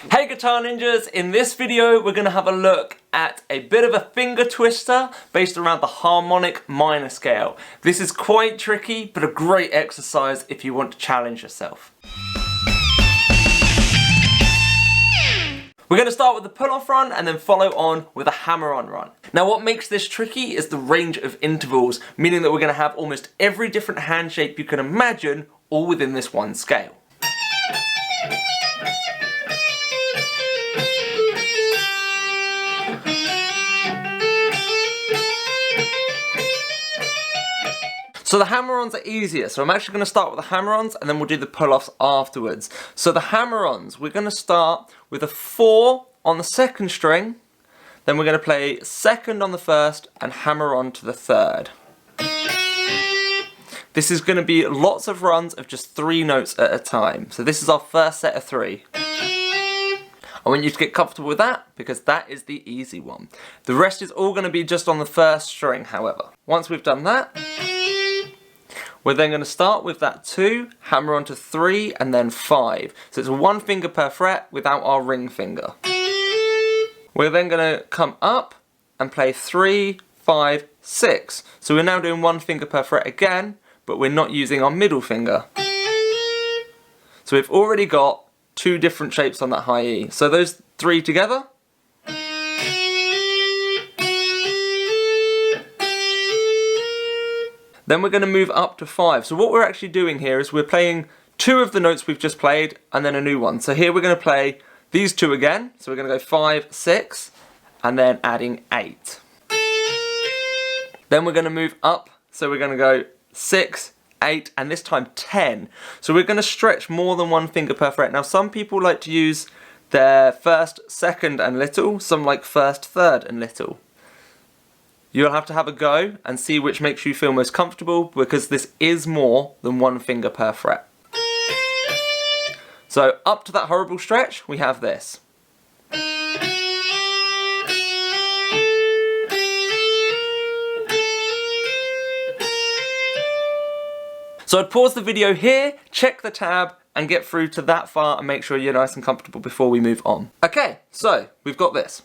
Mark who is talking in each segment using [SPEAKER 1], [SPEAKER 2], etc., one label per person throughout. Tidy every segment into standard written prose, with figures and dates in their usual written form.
[SPEAKER 1] Hey Guitar Ninjas, in this video we're going to have a look at a bit of a finger twister based around the harmonic minor scale. This is quite tricky but a great exercise if you want to challenge yourself. We're going to start with the pull-off run and then follow on with a hammer-on run. Now what makes this tricky is the range of intervals, meaning that we're going to have almost every different hand shape you can imagine all within this one scale. So the hammer-ons are easier, so I'm actually going to start with the hammer-ons and then we'll do the pull-offs afterwards. So the hammer-ons, we're going to start with a 4 on the second string, then we're going to play second on the first and hammer on to the third. This is going to be lots of runs of just 3 notes at a time. So this is our first set of 3. I want you to get comfortable with that because that is the easy one. The rest is all going to be just on the first string, however. Once we've done that, we're then going to start with that 2, hammer on to 3 and then 5. So it's 1 finger per fret without our ring finger. We're then going to come up and play 3, 5, 6. So we're now doing 1 finger per fret again, but we're not using our middle finger. So we've already got 2 different shapes on that high E. So those 3 together. Then we're going to move up to 5. So what we're actually doing here is we're playing 2 of the notes we've just played and then a new one. So here we're going to play these 2 again. So we're going to go 5, 6 and then adding 8. Then we're going to move up. So we're going to go 6, 8 and this time 10. So we're going to stretch more than 1 finger per fret. Now some people like to use their first, second and little. Some like first, third and little. You'll have to have a go and see which makes you feel most comfortable because this is more than 1 finger per fret. So up to that horrible stretch, we have this. So I'd pause the video here, check the tab and get through to that far and make sure you're nice and comfortable before we move on. Okay, so we've got this.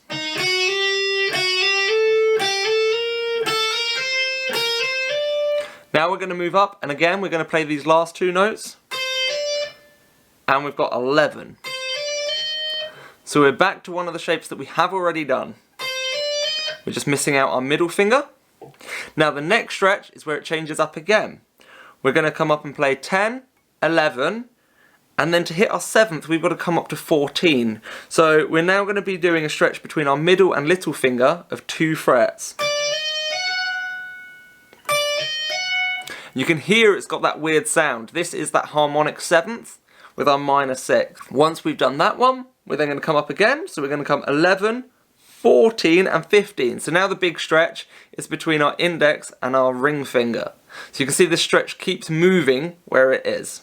[SPEAKER 1] Now we're going to move up and again we're going to play these last 2 notes and we've got 11. So we're back to one of the shapes that we have already done. We're just missing out our middle finger. Now the next stretch is where it changes up again. We're going to come up and play 10, 11 and then to hit our 7th we've got to come up to 14. So we're now going to be doing a stretch between our middle and little finger of 2 frets. You can hear it's got that weird sound. This is that harmonic 7th with our minor 6th. Once we've done that one, we're then going to come up again. So we're going to come 11, 14 and 15. So now the big stretch is between our index and our ring finger. So you can see this stretch keeps moving where it is.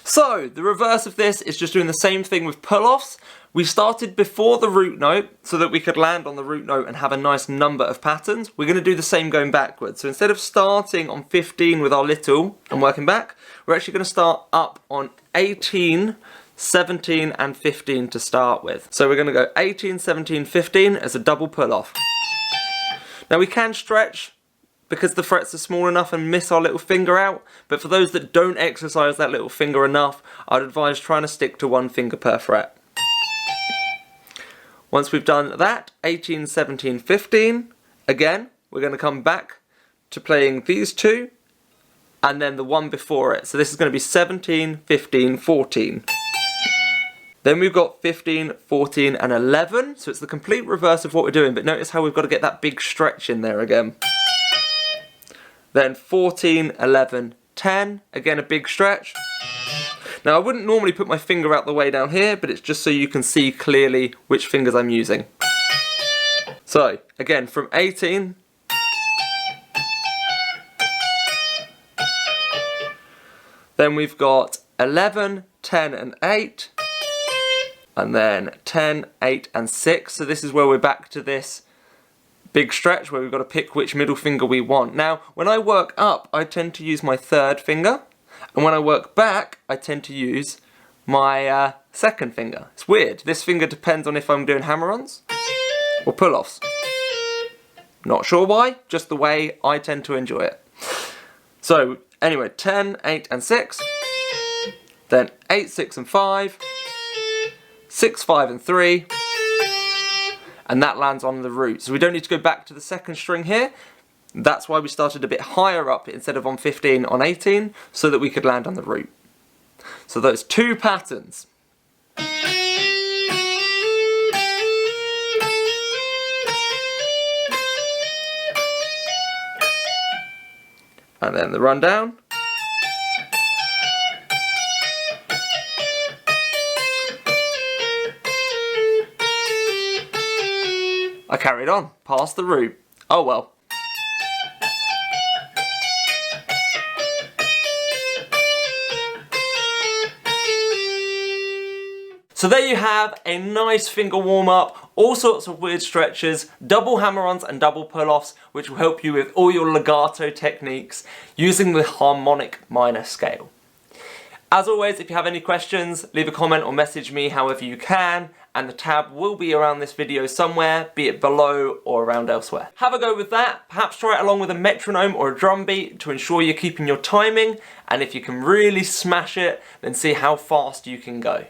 [SPEAKER 1] So, the reverse of this is just doing the same thing with pull-offs. We started before the root note so that we could land on the root note and have a nice number of patterns. We're going to do the same going backwards. So instead of starting on 15 with our little and working back, we're actually going to start up on 18, 17 and 15 to start with. So we're going to go 18, 17, 15 as a double pull-off. Now we can stretch because the frets are small enough and miss our little finger out, but for those that don't exercise that little finger enough, I'd advise trying to stick to 1 finger per fret. Once we've done that, 18, 17, 15, again, we're going to come back to playing these 2, and then the one before it. So this is going to be 17, 15, 14. Then we've got 15, 14 and 11, so it's the complete reverse of what we're doing, but notice how we've got to get that big stretch in there again. Then 14, 11, 10, again a big stretch. Now I wouldn't normally put my finger out the way down here, but it's just so you can see clearly which fingers I'm using. So, again from 18, then we've got 11, 10 and 8, and then 10, 8 and 6, so this is where we're back to this big stretch where we've got to pick which middle finger we want. Now, when I work up, I tend to use my third finger, and when I work back, I tend to use my second finger. It's weird. This finger depends on if I'm doing hammer-ons or pull-offs. Not sure why, just the way I tend to enjoy it. So, anyway, 10, 8 and 6, then 8, 6 and 5, 6, 5 and 3, and that lands on the root. So we don't need to go back to the second string here. That's why we started a bit higher up instead of on 15 on 18, so that we could land on the root. So those two patterns. And then the rundown. I carried on, past the root. Oh well. So there you have a nice finger warm up, all sorts of weird stretches, double hammer-ons and double pull-offs, which will help you with all your legato techniques using the harmonic minor scale. As always, if you have any questions, leave a comment or message me however you can, and the tab will be around this video somewhere, be it below or around elsewhere. Have a go with that, perhaps try it along with a metronome or a drum beat to ensure you're keeping your timing, and if you can really smash it, then see how fast you can go.